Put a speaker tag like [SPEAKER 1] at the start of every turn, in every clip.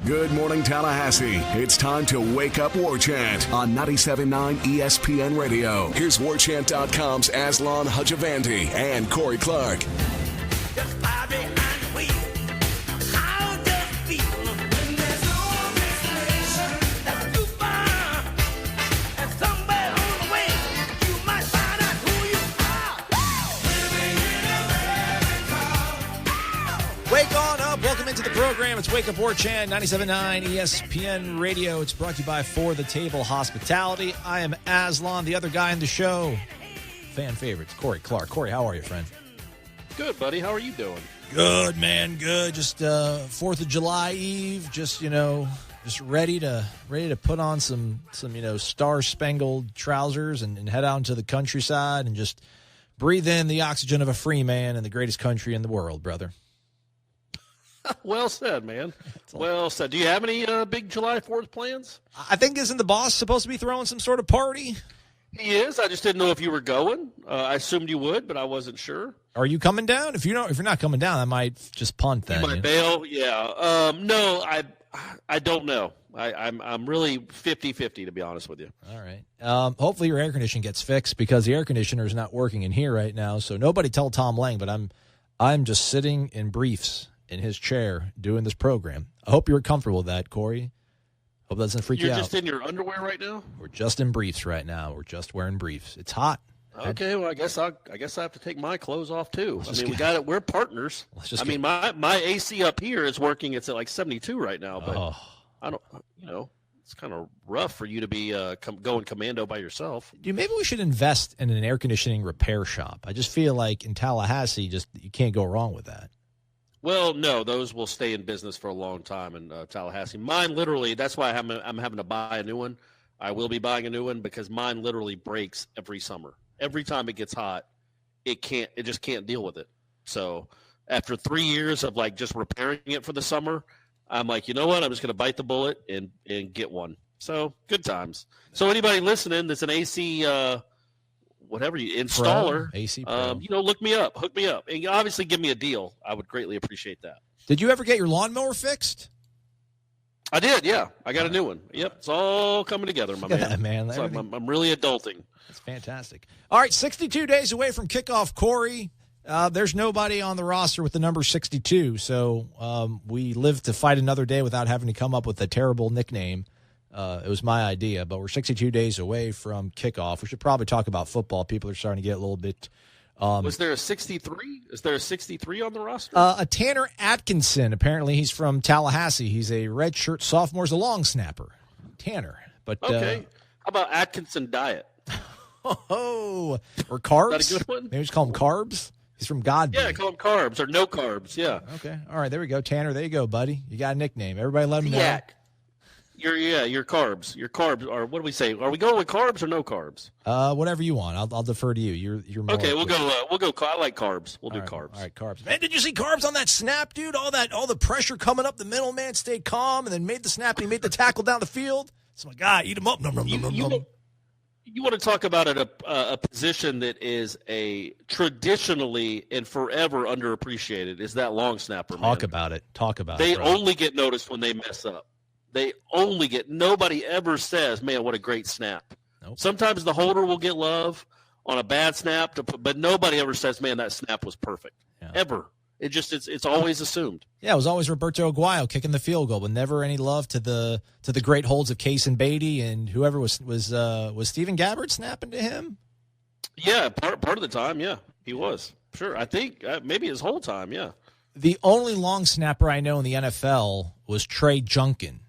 [SPEAKER 1] Good morning, Tallahassee. It's time to wake up War Chant on 97.9 ESPN Radio. Here's WarChant.com's Aslan Hajavandi and Corey Clark.
[SPEAKER 2] Wake on up. Welcome into the program. It's Wake Up War Chant, 97.9 ESPN Radio. It's brought to you by For the Table Hospitality. I am Aslan, the other guy in the show. Fan favorites, Corey Clark. Corey, how are you, friend?
[SPEAKER 3] Good, buddy. How are you doing?
[SPEAKER 2] Good, man. Good. Just 4th of July Eve. Just ready to put on some star-spangled trousers and head out into the countryside and just breathe in the oxygen of a free man in the greatest country in the world, brother.
[SPEAKER 3] Well said, man. Well said. Do you have any big July 4th plans?
[SPEAKER 2] I think isn't the boss supposed to be throwing some sort of party?
[SPEAKER 3] He is. I just didn't know if you were going. I assumed you would, but I wasn't sure.
[SPEAKER 2] Are you coming down? If you're not coming down, I might just punt then.
[SPEAKER 3] You might bail. Yeah. No, I don't know. I'm really 50-50, to be honest with you.
[SPEAKER 2] All right. Hopefully your air conditioning gets fixed because the air conditioner is not working in here right now. So nobody tell Tom Lang, but I'm just sitting in briefs in his chair doing this program. I hope you're comfortable with that, Corey. Hope that doesn't freak you out.
[SPEAKER 3] You're just in your underwear right now?
[SPEAKER 2] We're just in briefs right now. We're just wearing briefs. It's hot.
[SPEAKER 3] Okay, well, I guess I have to take my clothes off too. I mean, we got it. We're partners. My AC up here is working. It's at like 72 right now, but I don't. It's kind of rough for you to be going commando by yourself.
[SPEAKER 2] Dude, maybe we should invest in an air conditioning repair shop. I just feel like in Tallahassee, you can't go wrong with that.
[SPEAKER 3] Well, no, those will stay in business for a long time in Tallahassee. Mine literally, that's why I'm having to buy a new one. I will be buying a new one because mine literally breaks every summer. Every time it gets hot, it just can't deal with it. So after 3 years of like just repairing it for the summer, I'm like, you know what? I'm just going to bite the bullet and get one. So good times. So anybody listening that's an AC installer,
[SPEAKER 2] AC Pro.
[SPEAKER 3] Look me up, hook me up, and obviously give me a deal. I would greatly appreciate that.
[SPEAKER 2] Did you ever get your lawnmower fixed?
[SPEAKER 3] I did, yeah. I got a new one. Yep, it's all coming together, my man. So I'm really adulting.
[SPEAKER 2] That's fantastic. All right, 62 days away from kickoff, Corey. There's nobody on the roster with the number 62, so we live to fight another day without having to come up with a terrible nickname. It was my idea, but we're 62 days away from kickoff. We should probably talk about football. People are starting to get a little bit.
[SPEAKER 3] Was there a 63? Is there a 63 on the roster?
[SPEAKER 2] A Tanner Atkinson. Apparently, he's from Tallahassee. He's a redshirt sophomore. He's a long snapper. Tanner. But
[SPEAKER 3] okay. How about Atkinson Diet?
[SPEAKER 2] Or carbs?
[SPEAKER 3] Is that a good one?
[SPEAKER 2] Maybe just call him Carbs. He's from Godby.
[SPEAKER 3] Yeah, call him Carbs or no carbs. Yeah.
[SPEAKER 2] Okay. All right. There we go. Tanner, there you go, buddy. You got a nickname. Everybody let him know.
[SPEAKER 3] Your carbs. Your carbs are, what do we say? Are we going with carbs or no carbs?
[SPEAKER 2] Whatever you want. I'll defer to you. You're more
[SPEAKER 3] okay. We'll go. I like carbs. We'll do carbs.
[SPEAKER 2] All right, carbs. Man, did you see Carbs on that snap, dude? All the pressure coming up the middle, man. Stayed calm and then made the snap and he made the tackle down the field. So my God, eat him up.
[SPEAKER 3] You want to talk about a position that is a traditionally and forever underappreciated is that long snapper.
[SPEAKER 2] Talk about it.
[SPEAKER 3] They only get noticed when they mess up. Nobody ever says, man, what a great snap. Nope. Sometimes the holder will get love on a bad snap, but nobody ever says, man, that snap was perfect. Yeah. Ever. It's always assumed.
[SPEAKER 2] Yeah, it was always Roberto Aguayo kicking the field goal, but never any love to the great holds of Case and Beatty and whoever was Stephen Gabbard snapping to him?
[SPEAKER 3] Yeah, part of the time, yeah, he was. Sure, I think maybe his whole time, yeah.
[SPEAKER 2] The only long snapper I know in the NFL was Trey Junkin.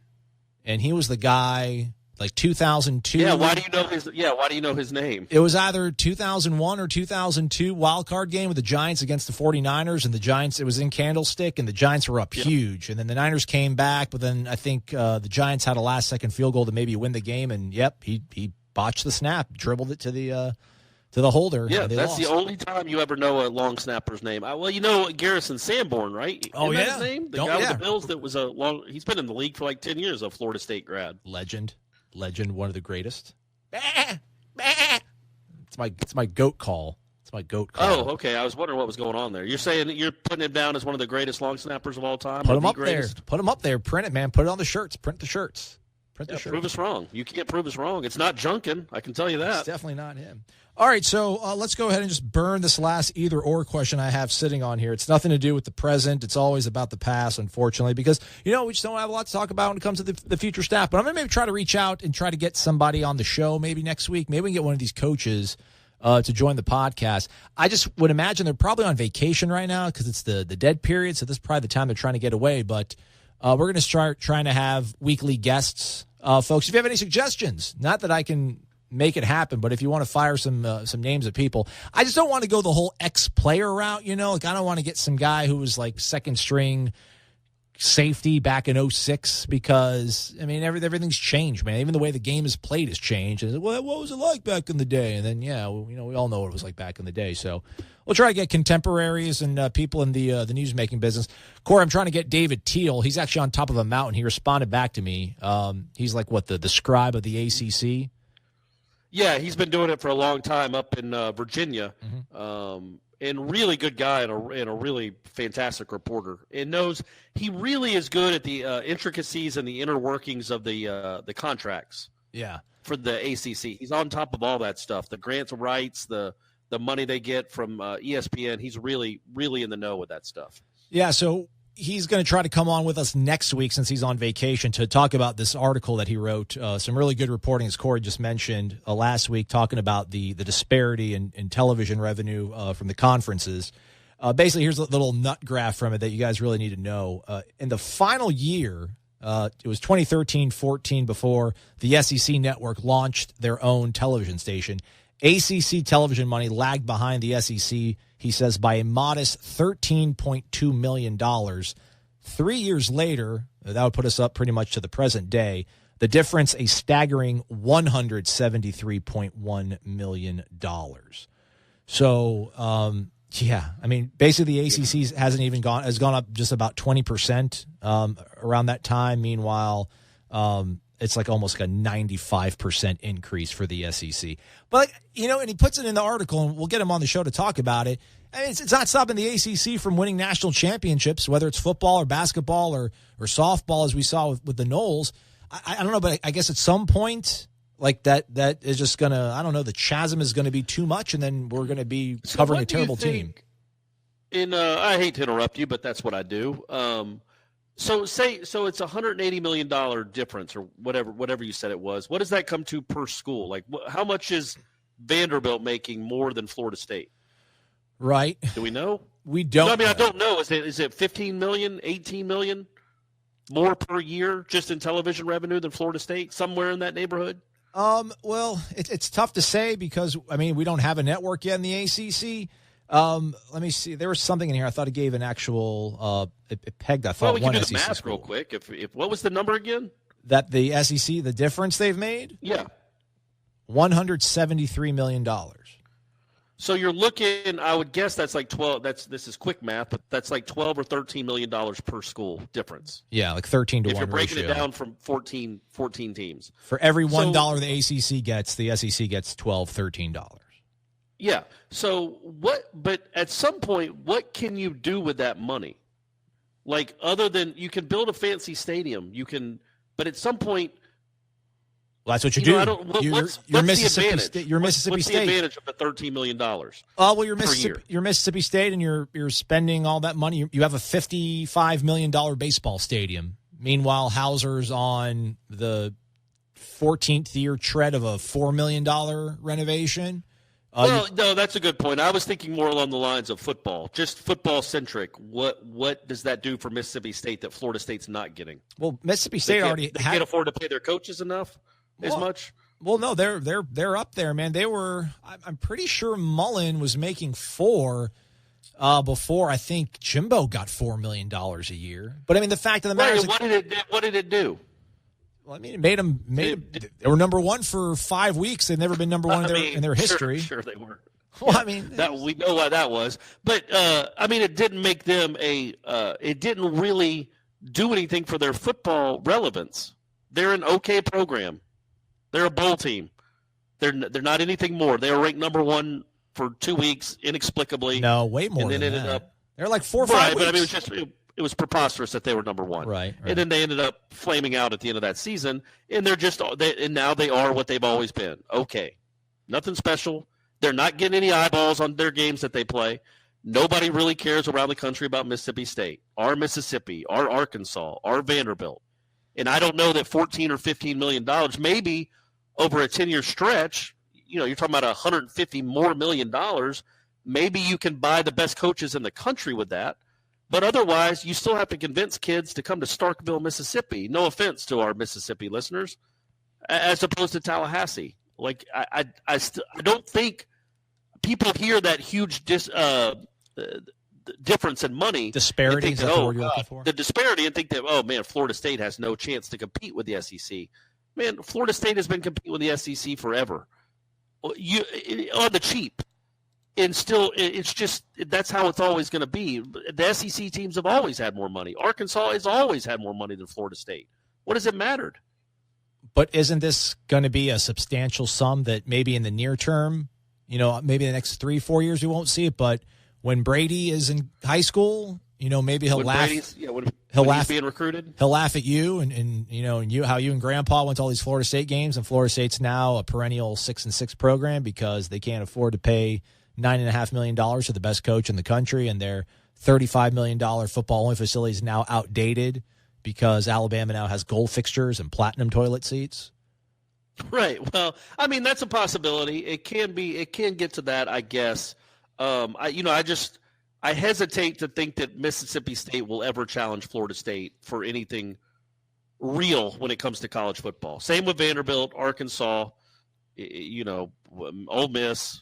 [SPEAKER 2] And he was the guy like 2002.
[SPEAKER 3] Yeah, why do you know his name?
[SPEAKER 2] It was either 2001 or 2002 wild card game with the Giants against the 49ers, and the Giants, it was in Candlestick, and the Giants were up huge. And then the Niners came back, but then I think the Giants had a last-second field goal to maybe win the game, and he botched the snap, dribbled it to the holder.
[SPEAKER 3] Yeah,
[SPEAKER 2] and
[SPEAKER 3] that's
[SPEAKER 2] lost.
[SPEAKER 3] the only time you ever know a long snapper's name. Garrison Sanborn, right?
[SPEAKER 2] Oh,
[SPEAKER 3] Isn't
[SPEAKER 2] yeah.
[SPEAKER 3] that his name? The guy with the Bills that was he's been in the league for like 10 years, a Florida State grad.
[SPEAKER 2] Legend, one of the greatest. It's my goat call. It's my GOAT call.
[SPEAKER 3] Oh, okay. I was wondering what was going on there. You're saying that you're putting him down as one of the greatest long snappers of all time?
[SPEAKER 2] Put him up there. Put him up there. Print it, man. Put it on the shirts. Print the shirts.
[SPEAKER 3] Prove us wrong. You can't prove us wrong. It's not Junkin. I can tell you that.
[SPEAKER 2] It's definitely not him. All right, so let's go ahead and just burn this last either-or question I have sitting on here. It's nothing to do with the present. It's always about the past, unfortunately, because, we just don't have a lot to talk about when it comes to the future staff. But I'm going to maybe try to reach out and try to get somebody on the show maybe next week. Maybe we can get one of these coaches to join the podcast. I just would imagine they're probably on vacation right now because it's the dead period, so this is probably the time they're trying to get away. But we're going to start trying to have weekly guests. Folks, if you have any suggestions, not that I can make it happen, but if you want to fire some names of people, I just don't want to go the whole ex-player route, I don't want to get some guy who was like second string safety back in 06 because, everything's changed, man. Even the way the game is played has changed. And what was it like back in the day? And then, we all know what it was like back in the day. So we'll try to get contemporaries and people in the news-making business. Corey, I'm trying to get David Teal. He's actually on top of a mountain. He responded back to me. He's like, the scribe of the ACC?
[SPEAKER 3] Yeah, he's been doing it for a long time up in Virginia. Mm-hmm. And really good guy and a really fantastic reporter. And knows he really is good at the intricacies and the inner workings of the contracts.
[SPEAKER 2] Yeah,
[SPEAKER 3] for the ACC, he's on top of all that stuff. The grants rights, the money they get from ESPN. He's really, really in the know with that stuff.
[SPEAKER 2] Yeah, so he's going to try to come on with us next week since he's on vacation to talk about this article that he wrote. Some really good reporting, as Corey just mentioned last week, talking about the disparity in television revenue from the conferences. Basically, here's a little nut graph from it that you guys really need to know. In the final year, it was 2013-14 before the SEC network launched their own television station. ACC television money lagged behind the SEC, he says, by a modest $13.2 million. 3 years later, that would put us up pretty much to the present day. The difference, a staggering $173.1 million. So, basically the ACC has gone up just about 20% around that time. Meanwhile, it's like almost like a 95% increase for the SEC. But, and he puts it in the article, and we'll get him on the show to talk about it. It's not stopping the ACC from winning national championships, whether it's football or basketball or softball, as we saw with the Knowles. I don't know, but I guess at some point, like that is just going to, I don't know, the chasm is going to be too much, and then we're going to be covering a terrible team.
[SPEAKER 3] I hate to interrupt you, but that's what I do. So it's $180 million difference or whatever you said it was. What does that come to per school? Like, how much is Vanderbilt making more than Florida State?
[SPEAKER 2] Right.
[SPEAKER 3] Do we know?
[SPEAKER 2] We don't.
[SPEAKER 3] No, I don't know. Is it 15 million, 18 million more per year just in television revenue than Florida State? Somewhere in that neighborhood?
[SPEAKER 2] Well, it's tough to say because we don't have a network yet in the ACC. Let me see. There was something in here. I thought it gave an actual it pegged. I thought
[SPEAKER 3] we
[SPEAKER 2] one
[SPEAKER 3] can do
[SPEAKER 2] SEC
[SPEAKER 3] the math
[SPEAKER 2] school.
[SPEAKER 3] real quick. If what was the number again?
[SPEAKER 2] That the SEC, the difference they've made?
[SPEAKER 3] Yeah,
[SPEAKER 2] $173 million.
[SPEAKER 3] So you're looking. I would guess that's like 12. This is quick math, but that's like 12 or 13 million dollars per school difference.
[SPEAKER 2] Yeah, like 13 to 1 ratio.
[SPEAKER 3] If you're breaking it down from 14 teams.
[SPEAKER 2] For every $1 the ACC gets, the SEC gets $13.
[SPEAKER 3] Yeah. So what? But at some point, what can you do with that money? Like, other than you can build a fancy stadium, you can. But at some point,
[SPEAKER 2] well, that's what you do.
[SPEAKER 3] What's
[SPEAKER 2] Mississippi State.
[SPEAKER 3] What's the advantage of the $13 million?
[SPEAKER 2] Well, you're Mississippi State, and you're spending all that money. You have a $55 million baseball stadium. Meanwhile, Hauser's on the 14th year tread of a $4 million renovation.
[SPEAKER 3] No, that's a good point. I was thinking more along the lines of football, just football centric. What does that do for Mississippi State that Florida State's not getting?
[SPEAKER 2] Well, Mississippi State
[SPEAKER 3] they can't afford to pay their coaches enough as much.
[SPEAKER 2] Well, no, they're up there, man. They were. I'm pretty sure Mullen was making $4 before I think Jimbo got $4 million a year. But the fact of the matter is,
[SPEAKER 3] what did it do?
[SPEAKER 2] Well, it made them. They were number one for 5 weeks. They've never been number one in their history.
[SPEAKER 3] Sure they were.
[SPEAKER 2] Well,
[SPEAKER 3] that we know why that was. But it didn't make them it didn't really do anything for their football relevance. They're an okay program. They're a bowl team. They're not anything more. They were ranked number one for 2 weeks inexplicably.
[SPEAKER 2] No, way more
[SPEAKER 3] and then
[SPEAKER 2] than
[SPEAKER 3] ended
[SPEAKER 2] that.
[SPEAKER 3] up.
[SPEAKER 2] They're like 4 or 5 weeks.
[SPEAKER 3] But I mean, it was preposterous that they were number one.
[SPEAKER 2] Right.
[SPEAKER 3] And then they ended up flaming out at the end of that season, and and now they are what they've always been. Okay, nothing special. They're not getting any eyeballs on their games that they play. Nobody really cares around the country about Mississippi State, or Mississippi, or Arkansas, or Vanderbilt. And I don't know that $14 or $15 million, maybe over a 10-year stretch, you're talking about $150 more million. Maybe you can buy the best coaches in the country with that. But otherwise, you still have to convince kids to come to Starkville, Mississippi. No offense to our Mississippi listeners, as opposed to Tallahassee. Like I don't think people hear that huge difference in money.
[SPEAKER 2] Disparity, is that the word you're looking for?
[SPEAKER 3] The disparity, and think that, oh, man, Florida State has no chance to compete with the SEC. Man, Florida State has been competing with the SEC forever. On the cheap. And still, it's just that's how it's always going to be. The SEC teams have always had more money. Arkansas has always had more money than Florida State. What has it mattered?
[SPEAKER 2] But isn't this going to be a substantial sum that maybe in the near term, maybe the next 3-4 years we won't see it, but when Brady is in high school, maybe he'll laugh.
[SPEAKER 3] He'll laugh being recruited.
[SPEAKER 2] He'll laugh at you and how you and Grandpa went to all these Florida State games, and Florida State's now a perennial 6-6 program because they can't afford to pay $9.5 million to the best coach in the country, and their $35 million football-only facility is now outdated because Alabama now has gold fixtures and platinum toilet seats.
[SPEAKER 3] Right. Well, I mean, that's a possibility. It can get to that, I guess. I hesitate to think that Mississippi State will ever challenge Florida State for anything real when it comes to college football. Same with Vanderbilt, Arkansas, Ole Miss,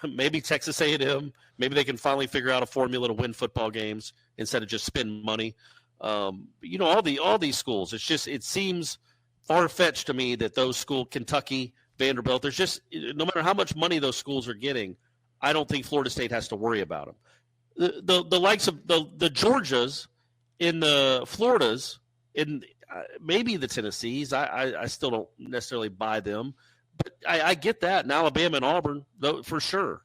[SPEAKER 3] maybe Texas A&M. Maybe they can finally figure out a formula to win football games instead of just spend money. All these schools. It seems far-fetched to me that those schools, Kentucky, Vanderbilt, there's just no matter how much money those schools are getting, I don't think Florida State has to worry about them. The likes of the Georgias, in the Floridas, in maybe the Tennessees, I still don't necessarily buy them, but I get that. And Alabama and Auburn, though, for sure.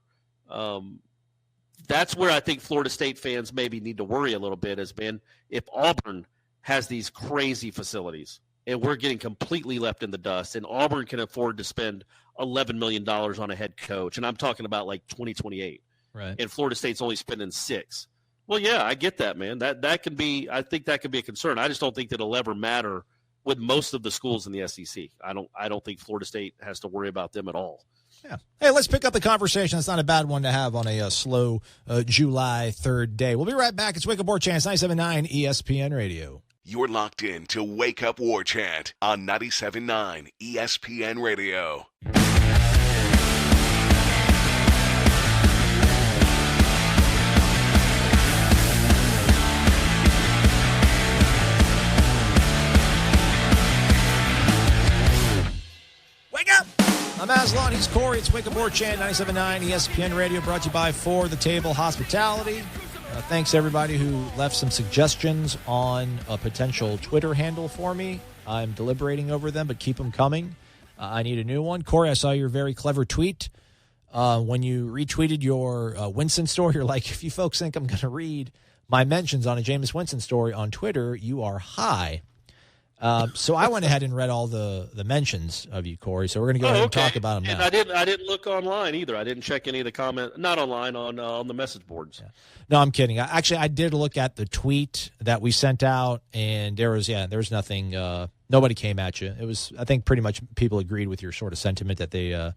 [SPEAKER 3] That's where I think Florida State fans maybe need to worry a little bit, has been if Auburn has these crazy facilities and we're getting completely left in the dust, and Auburn can afford to spend $11 million on a head coach, and I'm talking about like 2028,
[SPEAKER 2] right? And
[SPEAKER 3] Florida State's only spending $6 million. Well, yeah, I get that, man. That can be. I think that could be a concern. I just don't think that it'll ever matter with most of the schools in the SEC. I don't think Florida State has to worry about them at all.
[SPEAKER 2] Yeah. Hey, let's pick up the conversation. It's not a bad one to have on a slow July 3rd day. We'll be right back. It's Wake Up War Chant, 97.9 ESPN Radio.
[SPEAKER 1] You're locked in to Wake Up War Chant on 97.9 ESPN Radio.
[SPEAKER 2] Wake up! I'm Aslan. He's Corey. It's Wake Up War Chant, 97.9 ESPN Radio, brought to you by For the Table Hospitality. Thanks to everybody who left some suggestions on a potential Twitter handle for me. I'm deliberating over them, but keep them coming. I need a new one. Corey, I saw your very clever tweet. When you retweeted your Winston story, you're like, if you folks think I'm going to read my mentions on a Jameis Winston story on Twitter, you are high. So I went ahead and read all the mentions of you, Corey. So we're going to go ahead and talk about them now.
[SPEAKER 3] And I didn't look online either. I didn't check any of the comments. Not online, on the message boards. Yeah.
[SPEAKER 2] No, I'm kidding. I did look at the tweet that we sent out, and there was nothing. Nobody came at you. It was, I think, pretty much people agreed with your sort of sentiment that they're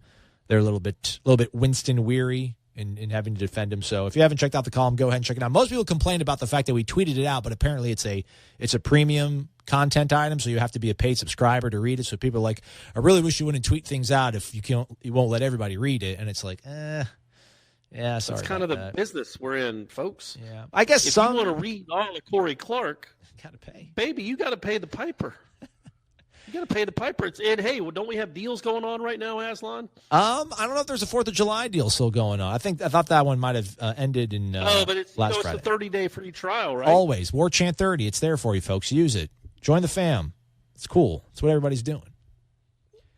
[SPEAKER 2] a little bit Winston weary in having to defend him. So if you haven't checked out the column, go ahead and check it out. Most people complained about the fact that we tweeted it out, but apparently it's a premium content item, so you have to be a paid subscriber to read it. So people are like, I really wish you wouldn't tweet things out if you won't let everybody read it. And it's like, yeah, sorry.
[SPEAKER 3] It's kind of the business we're in, folks.
[SPEAKER 2] Yeah, I guess
[SPEAKER 3] if you want to read all of Corey Clark,
[SPEAKER 2] gotta pay,
[SPEAKER 3] baby. You got to pay the piper. You got to pay the piper. And hey, don't we have deals going on right now, Aslan?
[SPEAKER 2] I don't know if there's a 4th of July deal still going on. I thought that one might have ended in
[SPEAKER 3] but it's
[SPEAKER 2] last Friday.
[SPEAKER 3] It's a 30-day free trial, right?
[SPEAKER 2] Always. War Chant 30. It's there for you, folks. Use it. Join the fam. It's cool. It's what everybody's doing.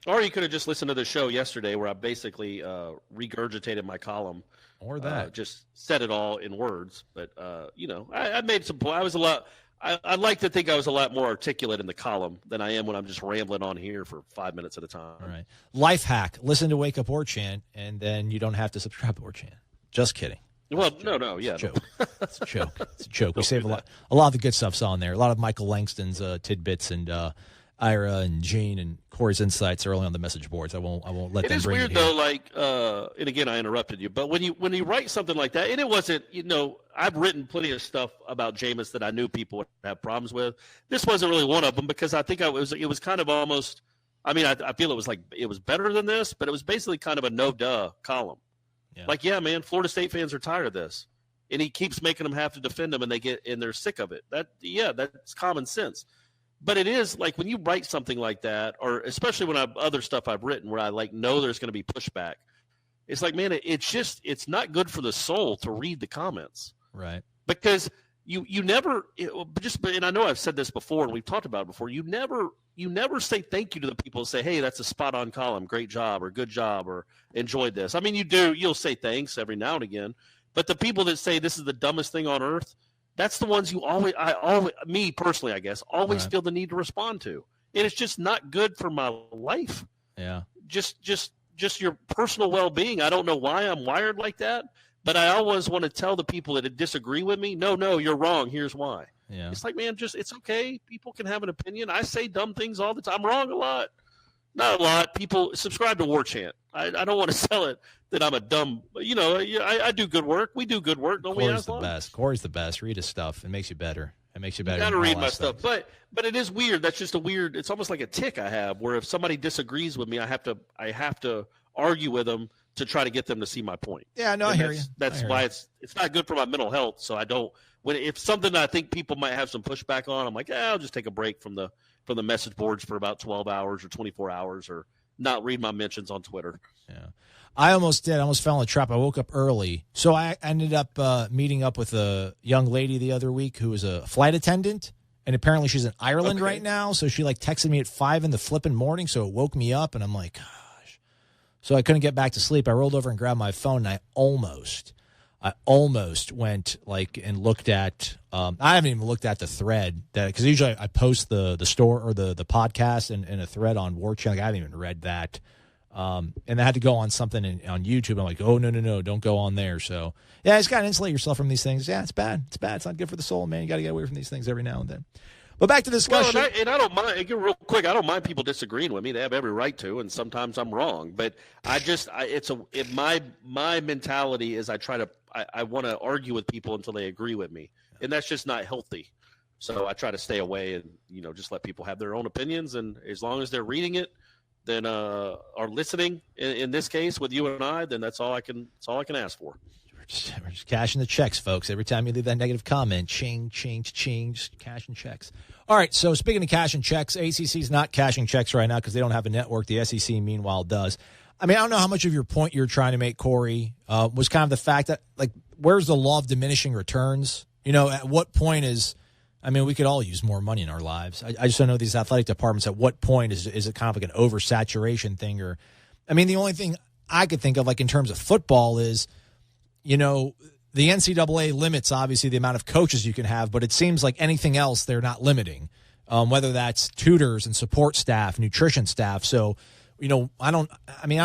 [SPEAKER 3] Or you could have just listened to the show yesterday where I basically regurgitated my column.
[SPEAKER 2] Or that.
[SPEAKER 3] Just said it all in words. But, I made some – I was a lot – I like to think I was a lot more articulate in the column than I am when I'm just rambling on here for 5 minutes at a time.
[SPEAKER 2] All right. Life hack. Listen to Wake Up War Chant, and then you don't have to subscribe to War Chant. Just kidding.
[SPEAKER 3] Well, no, yeah.
[SPEAKER 2] It's a joke. It's a joke. It's a joke. We save a lot. A lot of the good stuff's on there. A lot of Michael Langston's tidbits and Ira and Gene and Corey's insights early on the message boards. I won't let them bring it here.
[SPEAKER 3] It is weird though. Like, and again, I interrupted you, but when you write something like that, and it wasn't, I've written plenty of stuff about Jameis that I knew people would have problems with. This wasn't really one of them because I think it was kind of almost. I mean, I feel it was better than this, but it was basically kind of a no duh column. Yeah. Like, yeah, man, Florida State fans are tired of this, and he keeps making them have to defend them, and they're sick of it. That's common sense. But it is like when you write something like that, or especially when other stuff I've written where I know there's going to be pushback. It's like, man, it's not good for the soul to read the comments,
[SPEAKER 2] right?
[SPEAKER 3] Because you never and I know I've said this before and we've talked about it before. You never say thank you to the people who say, hey, that's a spot on column, great job, or good job, or enjoyed this. I mean, you'll say thanks every now and again, but the people that say this is the dumbest thing on earth, that's the ones me personally, I guess, always feel the need to respond to. And it's just not good for my life.
[SPEAKER 2] Yeah.
[SPEAKER 3] Just your personal well-being. I don't know why I'm wired like that, but I always want to tell the people that disagree with me, no, you're wrong. Here's why.
[SPEAKER 2] Yeah.
[SPEAKER 3] It's like, man, it's okay. People can have an opinion. I say dumb things all the time. I'm wrong a lot. Not a lot. People subscribe to War Chant. I don't want to sell it that I'm a dumb, I do good work. We do good work. Don't we?
[SPEAKER 2] Corey's the best. Corey's the best. Read his stuff. It makes you better. It makes you better.
[SPEAKER 3] You got to read my stuff. But it is weird. That's just it's almost like a tick I have where if somebody disagrees with me, I have to argue with them to try to get them to see my point.
[SPEAKER 2] Yeah, no, I hear you.
[SPEAKER 3] That's why it's not good for my mental health. So I don't, if something that I think people might have some pushback on, I'm like, I'll just take a break from the message boards for about 12 hours or 24 hours or not read my mentions on Twitter.
[SPEAKER 2] Yeah. I almost did. I almost fell in the trap. I woke up early. So I ended up meeting up with a young lady the other week who was a flight attendant. And apparently she's in Ireland right now. So she texted me at 5 in the flipping morning. So it woke me up and I'm like, gosh. So I couldn't get back to sleep. I rolled over and grabbed my phone and I almost went and looked at, I haven't even looked at the thread because usually I post the store or the podcast in a thread on War Channel. I haven't even read that. And I had to go on something on YouTube. I'm like, oh, no, don't go on there. So, yeah, it's got to insulate yourself from these things. Yeah, it's bad. It's bad. It's not good for the soul, man. You got to get away from these things every now and then. But back to the discussion.
[SPEAKER 3] Well, and I don't mind, real quick, I don't mind people disagreeing with me. They have every right to, and sometimes I'm wrong. But my mentality is I want to argue with people until they agree with me. And that's just not healthy. So I try to stay away and, just let people have their own opinions. And as long as they're reading it, then are listening in this case with you and I, then that's all I can ask for.
[SPEAKER 2] We're just cashing the checks, folks. Every time you leave that negative comment, ching, just cashing checks. All right, so speaking of cashing checks, ACC's not cashing checks right now because they don't have a network. The SEC, meanwhile, does. I mean, I don't know how much of your point you're trying to make, Corey, was kind of the fact that, where's the law of diminishing returns? At what point we could all use more money in our lives. I just don't know these athletic departments. At what point is it kind of like an oversaturation thing? Or, the only thing I could think of, in terms of football, is, the NCAA limits obviously the amount of coaches you can have, but it seems like anything else they're not limiting, whether that's tutors and support staff, nutrition staff. So, I don't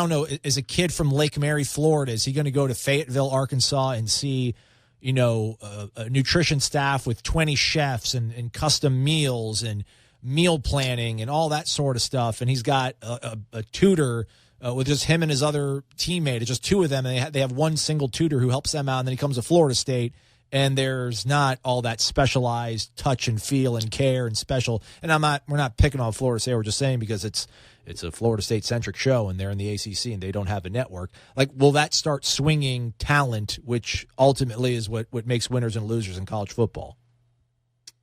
[SPEAKER 2] know. Is a kid from Lake Mary, Florida, is he going to go to Fayetteville, Arkansas, and see? A nutrition staff with 20 chefs and custom meals and meal planning and all that sort of stuff. And he's got a tutor with just him and his other teammate. It's just two of them. And they have one single tutor who helps them out. And then he comes to Florida State and there's not all that specialized touch and feel and care and special. And we're not picking on Florida State. We're just saying because it's a Florida State-centric show, and they're in the ACC, and they don't have a network. Will that start swinging talent, which ultimately is what makes winners and losers in college football?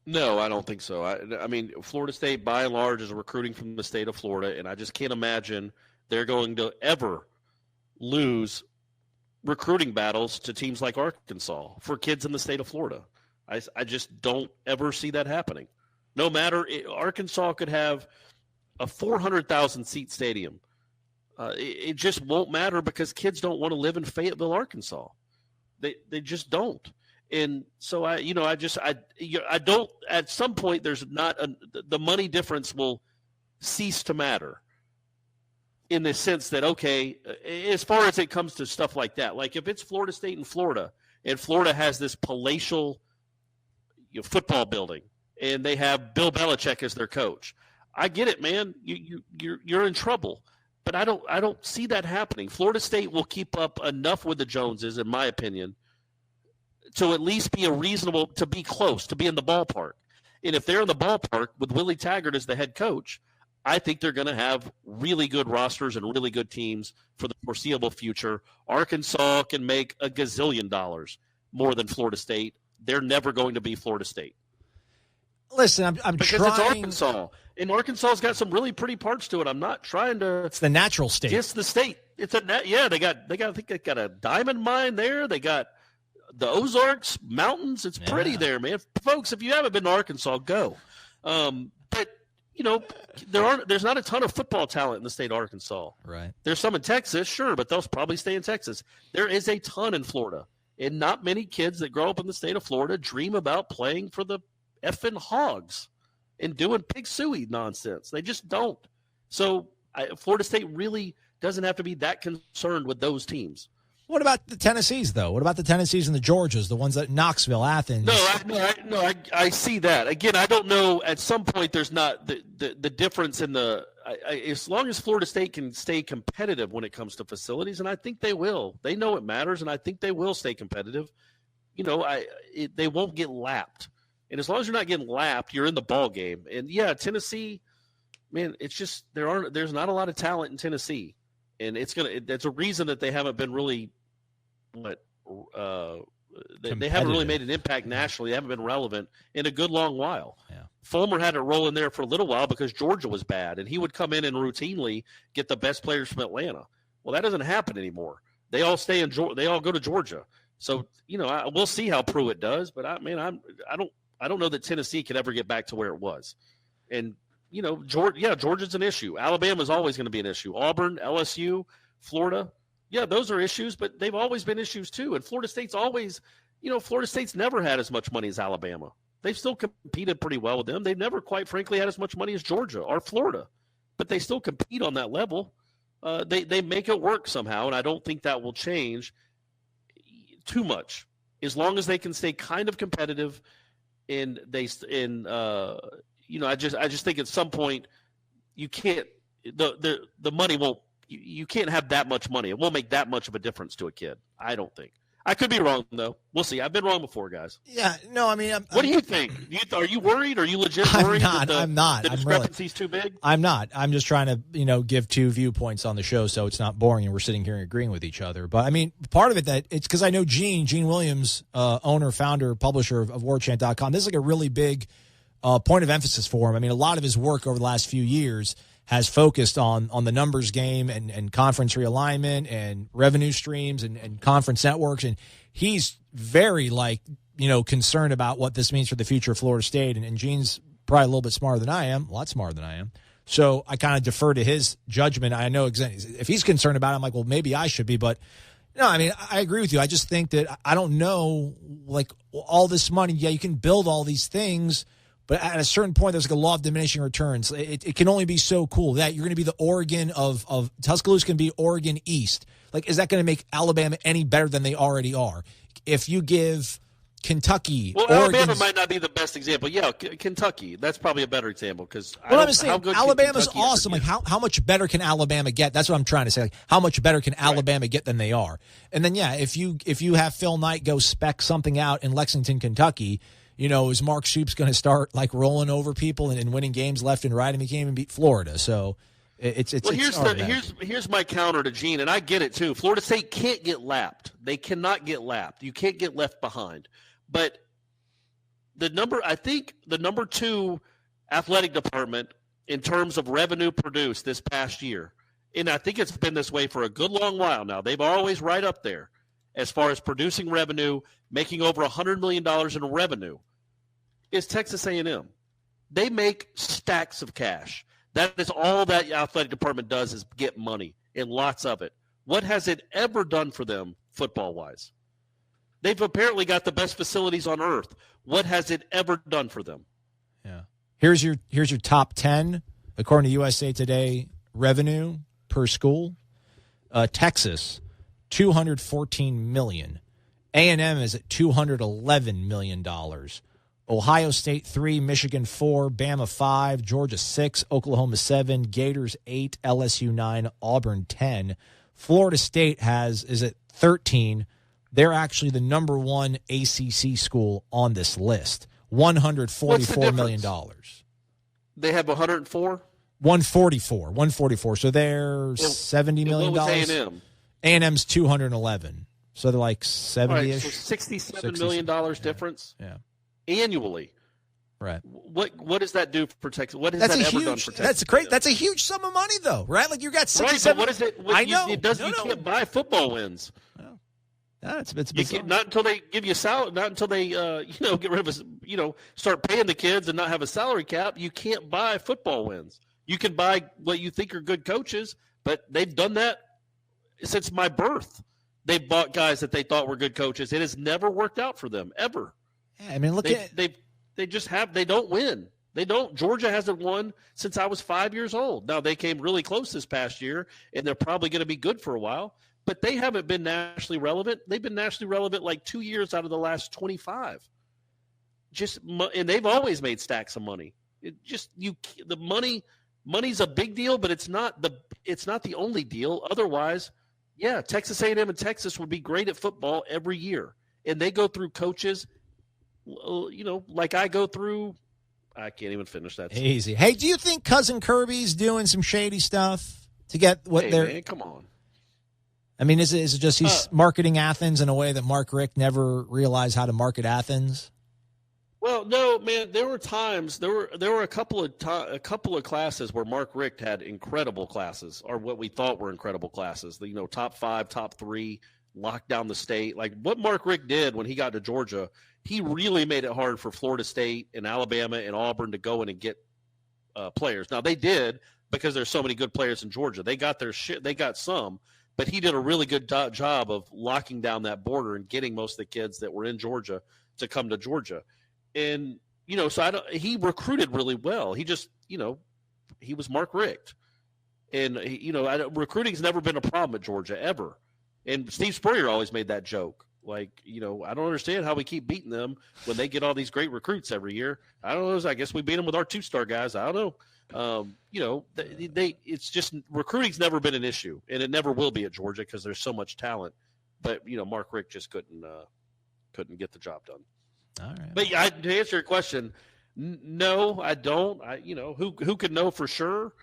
[SPEAKER 3] No, I don't think so. I mean, Florida State, by and large, is recruiting from the state of Florida, and I just can't imagine they're going to ever lose recruiting battles to teams like Arkansas for kids in the state of Florida. I just don't ever see that happening. No matter – Arkansas could have – a 400,000 seat stadium. It just won't matter because kids don't want to live in Fayetteville, Arkansas. They just don't. And so I don't, at some point there's not the money difference will cease to matter in the sense that, okay, as far as it comes to stuff like that, like if it's Florida State and Florida has this palatial football building and they have Bill Belichick as their coach, I get it, man. You're in trouble. But I don't see that happening. Florida State will keep up enough with the Joneses, in my opinion, to at least be to be close, to be in the ballpark. And if they're in the ballpark with Willie Taggart as the head coach, I think they're going to have really good rosters and really good teams for the foreseeable future. Arkansas can make a gazillion dollars more than Florida State. They're never going to be Florida State.
[SPEAKER 2] Listen, I'm
[SPEAKER 3] because
[SPEAKER 2] trying.
[SPEAKER 3] It's Arkansas, and Arkansas's got some really pretty parts to it. I'm not trying to.
[SPEAKER 2] It's the natural state.
[SPEAKER 3] It's the state. It's they got. I think they got a diamond mine there. They got the Ozarks Mountains. It's pretty there, man. Folks, if you haven't been to Arkansas, go. But there's not a ton of football talent in the state of Arkansas.
[SPEAKER 2] Right.
[SPEAKER 3] There's some in Texas, sure, but they'll probably stay in Texas. There is a ton in Florida, and not many kids that grow up in the state of Florida dream about playing for the effing Hogs and doing pig suey nonsense. They just don't. So Florida State really doesn't have to be that concerned with those teams.
[SPEAKER 2] What about the Tennessees, though? What about the Tennessees and the Georgias, the ones that Knoxville, Athens?
[SPEAKER 3] I see that. Again, I don't know. At some point, there's not the difference in the as long as Florida State can stay competitive when it comes to facilities, and I think they will. They know it matters, and I think they will stay competitive. They won't get lapped. And as long as you're not getting lapped, you're in the ball game. And Tennessee, man, it's just there's not a lot of talent in Tennessee, and that's a reason that they haven't been really they haven't really made an impact nationally. They haven't been relevant in a good long while. Yeah. Fulmer had to roll in there for a little while because Georgia was bad, and he would come in and routinely get the best players from Atlanta. Well, that doesn't happen anymore. They all stay they all go to Georgia. So we'll see how Pruitt does, but I don't know that Tennessee could ever get back to where it was. And, Georgia's an issue. Alabama's always going to be an issue. Auburn, LSU, Florida, those are issues, but they've always been issues too. And Florida State's never had as much money as Alabama. They've still competed pretty well with them. They've never, quite frankly, had as much money as Georgia or Florida, but they still compete on that level. They make it work somehow, and I don't think that will change too much as long as they can stay kind of competitive. And I just think at some point you can't the money won't you can't have that much money. It won't make that much of a difference to a kid. I don't think. I could be wrong though. We'll see. I've been wrong before, guys.
[SPEAKER 2] Yeah. No. I mean,
[SPEAKER 3] what do you think? Are you worried? Are you legit worried?
[SPEAKER 2] I'm not.
[SPEAKER 3] The discrepancy's too big.
[SPEAKER 2] I'm not. I'm just trying to give two viewpoints on the show so it's not boring and we're sitting here agreeing with each other. But I mean, part of it that it's because I know Gene Williams, owner, founder, publisher of WarChant.com. This is like a really big point of emphasis for him. I mean, a lot of his work over the last few years has focused on the numbers game and conference realignment and revenue streams and conference networks. And he's very concerned about what this means for the future of Florida State. And Gene's probably a little bit smarter than I am, a lot smarter than I am. So I kind of defer to his judgment. I know if he's concerned about it, I'm like, well, maybe I should be. But no, I mean, I agree with you. I just think that I don't know, all this money. Yeah, you can build all these things. But at a certain point, there's a law of diminishing returns. It can only be so cool that you're going to be the Oregon of Tuscaloosa can be Oregon East. Is that going to make Alabama any better than they already are? If you give Kentucky,
[SPEAKER 3] Alabama might not be the best example. Yeah, Kentucky, that's probably a better example because
[SPEAKER 2] I'm saying Alabama's awesome. How much better can Alabama get? That's what I'm trying to say. How much better can Alabama get than they are? And then if you have Phil Knight go spec something out in Lexington, Kentucky. Is Mark Stoops going to start rolling over people and winning games left and right, and he can't even beat Florida? So
[SPEAKER 3] here's my counter to Gene, and I get it too. Florida State can't get lapped. They cannot get lapped. You can't get left behind. But I think the number 2 athletic department in terms of revenue produced this past year, and I think it's been this way for a good long while now. They've always right up there as far as producing revenue, making over $100 million in revenue, is Texas A&M. They make stacks of cash. That is all that athletic department does is get money, and lots of it. What has it ever done for them football-wise? They've apparently got the best facilities on earth. What has it ever done for them?
[SPEAKER 2] Yeah. Here's your top 10 according to USA Today revenue per school. Texas, $214 million. A&M is at $211 million. Ohio State 3, Michigan 4, Bama 5, Georgia 6, Oklahoma 7, Gators 8, LSU 9, Auburn 10. Florida State is at 13. They're actually the number one ACC school on this list. $144 million.
[SPEAKER 3] They have 104?
[SPEAKER 2] 144. So they're $70 million.
[SPEAKER 3] What was A&M?
[SPEAKER 2] A&M's 211. So they're like 70-ish.
[SPEAKER 3] Right, so $67 million difference annually.
[SPEAKER 2] Right.
[SPEAKER 3] What does that do for Texas? What has that ever done for Texas?
[SPEAKER 2] That's great. That's a huge sum of money, though, right? Like you got 67.
[SPEAKER 3] Right, but what is it?
[SPEAKER 2] I know.
[SPEAKER 3] You can't buy football wins.
[SPEAKER 2] No, it's
[SPEAKER 3] not until they give you salary. Not until they get rid of start paying the kids and not have a salary cap. You can't buy football wins. You can buy what you think are good coaches, but they've done that since my birth. They bought guys that they thought were good coaches. It has never worked out for them ever.
[SPEAKER 2] Yeah, I mean,
[SPEAKER 3] they don't win. They don't. Georgia hasn't won since I was 5 years old. Now they came really close this past year, and they're probably going to be good for a while. But they haven't been nationally relevant. They've been nationally relevant like 2 years out of the last 25. And they've always made stacks of money. Money's a big deal, but it's not the only deal. Otherwise, yeah, Texas A&M and Texas would be great at football every year, and they go through coaches, like I go through. I can't even finish that.
[SPEAKER 2] Easy. Hey, do you think Cousin Kirby's doing some shady stuff to get what they're?
[SPEAKER 3] Man, come on.
[SPEAKER 2] I mean, is it just he's marketing Athens in a way that Mark Richt never realized how to market Athens?
[SPEAKER 3] Well, no, man. There were times there were a couple of classes where Mark Richt had incredible classes, or what we thought were incredible classes. Top 5, top 3, locked down the state. Like what Mark Richt did when he got to Georgia, he really made it hard for Florida State and Alabama and Auburn to go in and get players. Now they did because there's so many good players in Georgia. They got their shit. They got some. But he did a really good job of locking down that border and getting most of the kids that were in Georgia to come to Georgia. And, he recruited really well. He just, he was Mark Richt. And, recruiting's never been a problem at Georgia, ever. And Steve Spurrier always made that joke. Like, I don't understand how we keep beating them when they get all these great recruits every year. I don't know. I guess we beat them with our 2-star guys. I don't know. It's just recruiting's never been an issue, and it never will be at Georgia because there's so much talent. But Mark Richt just couldn't get the job done.
[SPEAKER 2] All right.
[SPEAKER 3] But to answer your question, no, I don't. Who could know for sure?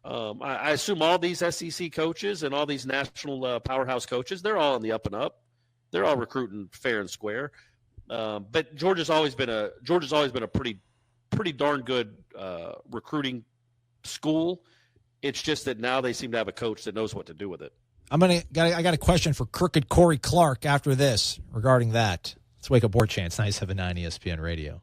[SPEAKER 3] I assume all these SEC coaches and all these national powerhouse coaches, they're all on the up and up. They're all recruiting fair and square. But Georgia's always been a pretty darn good recruiting school. It's just that now they seem to have a coach that knows what to do with it.
[SPEAKER 2] I got a question for Crooked Corey Clark after this regarding that. Let's wake up War Chants, 97.9 ESPN Radio.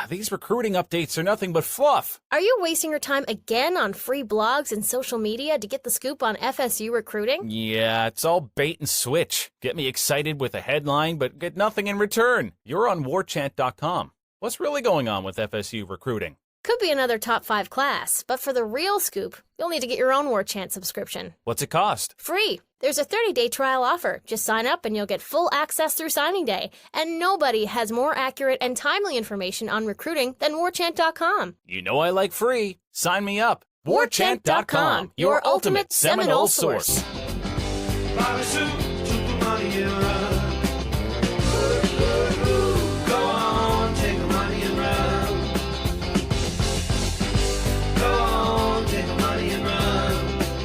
[SPEAKER 4] These recruiting updates are nothing but fluff.
[SPEAKER 5] Are you wasting your time again on free blogs and social media to get the scoop on FSU recruiting?
[SPEAKER 4] Yeah, it's all bait and switch. Get me excited with a headline, but get nothing in return. You're on warchant.com. What's really going on with FSU recruiting?
[SPEAKER 5] Could be another top 5 class, but for the real scoop, you'll need to get your own War Chant subscription.
[SPEAKER 4] What's it cost?
[SPEAKER 5] Free. There's a 30-day trial offer. Just sign up and you'll get full access through signing day. And nobody has more accurate and timely information on recruiting than warchant.com.
[SPEAKER 4] You know I like free. Sign me up. Warchant.com, your ultimate Seminole source.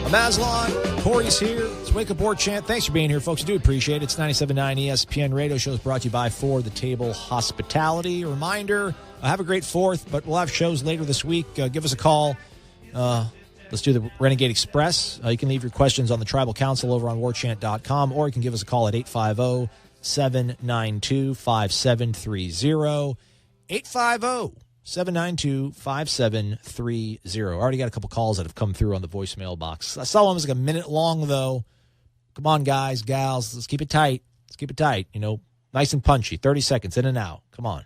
[SPEAKER 2] I'm Aslan. Corey's here. It's Wake Up War Chant. Thanks for being here, folks. I do appreciate it. It's 97.9 ESPN Radio. Shows brought to you by For the Table Hospitality. A reminder, have a great 4th, but we'll have shows later this week. Give us a call. Let's do the Renegade Express. You can leave your questions on the Tribal Council over on warchant.com, or you can give us a call at 850-792-5730. 792-5730. Already got a couple calls that have come through on the voicemail box. I saw one was like a minute long, though. Come on, guys, gals. Let's keep it tight. Nice and punchy. 30 seconds, in and out. Come on.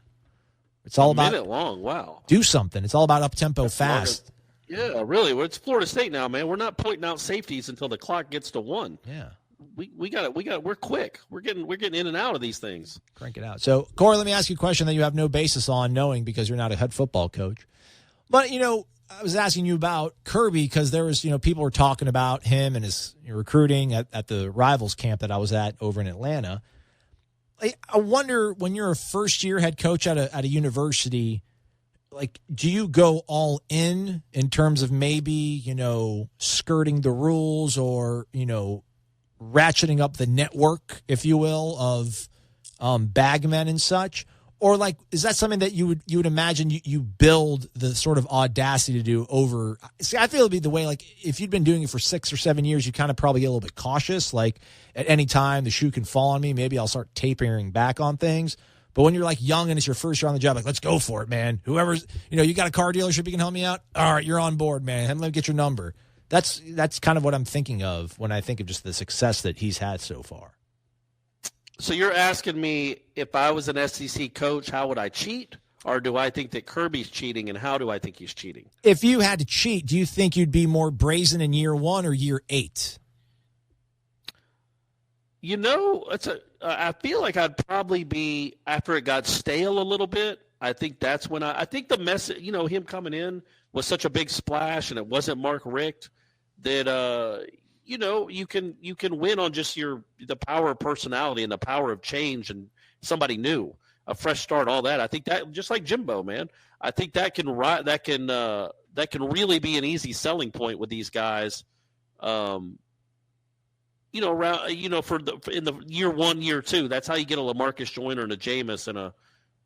[SPEAKER 2] It's all about.
[SPEAKER 3] A minute long, wow.
[SPEAKER 2] Do something. It's all about up-tempo fast.
[SPEAKER 3] Yeah, really. Well, it's Florida State now, man. We're not pointing out safeties until the clock gets to 1.
[SPEAKER 2] Yeah.
[SPEAKER 3] We got it. We're quick. We're getting in and out of these things.
[SPEAKER 2] Crank it out. So, Corey, let me ask you a question that you have no basis on knowing because you're not a head football coach. But, I was asking you about Kirby because there was, people were talking about him and his recruiting at the Rivals camp that I was at over in Atlanta. I wonder, when you're a first-year head coach at a university, do you go all in terms of maybe, skirting the rules or, ratcheting up the network, if you will, of bagmen and such? Or is that something that you would imagine you build the sort of audacity to do over? See, I feel it'd be the way, if you'd been doing it for 6 or 7 years, you kind of probably get a little bit cautious. At any time the shoe can fall on me, maybe I'll start tapering back on things. But when you're young and it's your first year on the job, let's go for it, man. Whoever's, you got a car dealership, you can help me out. All right, you're on board, man. Let me get your number. That's kind of what I'm thinking of when I think of just the success that he's had so far.
[SPEAKER 3] So you're asking me, if I was an SEC coach, how would I cheat? Or do I think that Kirby's cheating, and how do I think he's cheating?
[SPEAKER 2] If you had to cheat, do you think you'd be more brazen in year 1 or year 8?
[SPEAKER 3] I feel like I'd probably be, after it got stale a little bit, I think that's when I think the message, him coming in was such a big splash, and it wasn't Mark Richt, that you can win on just the power of personality and the power of change and somebody new, a fresh start, all that. I think that, just like Jimbo, man, I think that can really be an easy selling point with these guys. In the year 1, year 2, that's how you get a LaMarcus Joyner and a Jameis and